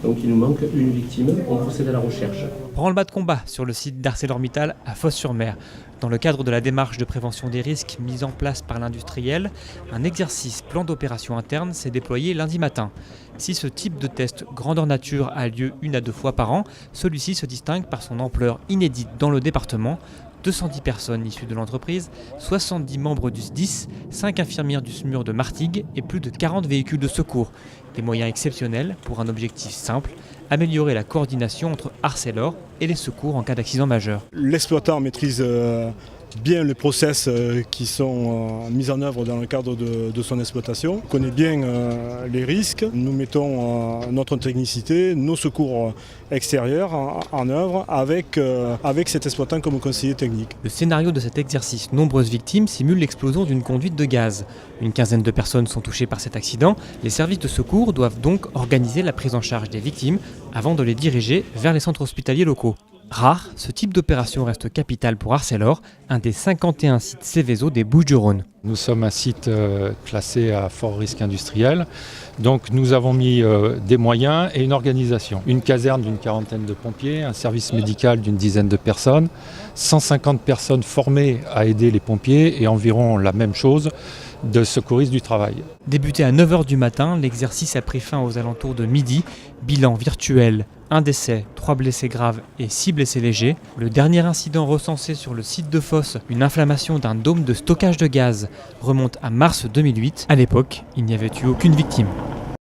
Donc il nous manque une victime, on procède à la recherche. Branle-bas de combat sur le site d'ArcelorMittal à Fos-sur-Mer. Dans le cadre de la démarche de prévention des risques mise en place par l'industriel, un exercice plan d'opération interne s'est déployé lundi matin. Si ce type de test grandeur nature a lieu 1 à 2 fois par an, celui-ci se distingue par son ampleur inédite dans le département. 210 personnes issues de l'entreprise, 70 membres du SDIS, 5 infirmières du SMUR de Martigues et plus de 40 véhicules de secours. Des moyens exceptionnels pour un objectif simple, améliorer la coordination entre Arcelor et les secours en cas d'accident majeur. L'exploitant maîtrise bien les process qui sont mis en œuvre dans le cadre de son exploitation, connaît bien les risques. Nous mettons notre technicité, nos secours extérieurs en œuvre avec cet exploitant comme conseiller technique. Le scénario de cet exercice, nombreuses victimes, simule l'explosion d'une conduite de gaz. Une quinzaine de personnes sont touchées par cet accident. Les services de secours doivent donc organiser la prise en charge des victimes avant de les diriger vers les centres hospitaliers locaux. Rare, ce type d'opération reste capital pour Arcelor, un des 51 sites Seveso des Bouches-du-Rhône. Nous sommes un site classé à fort risque industriel, donc nous avons mis des moyens et une organisation. Une caserne d'une quarantaine de pompiers, un service médical d'une dizaine de personnes, 150 personnes formées à aider les pompiers et environ la même chose de secouristes du travail. Débuté à 9h du matin, l'exercice a pris fin aux alentours de midi. Bilan virtuel, 1 décès, 3 blessés graves et 6 blessés légers. Le dernier incident recensé sur le site de Fos, une inflammation d'un dôme de stockage de gaz, remonte à mars 2008. À l'époque, il n'y avait eu aucune victime.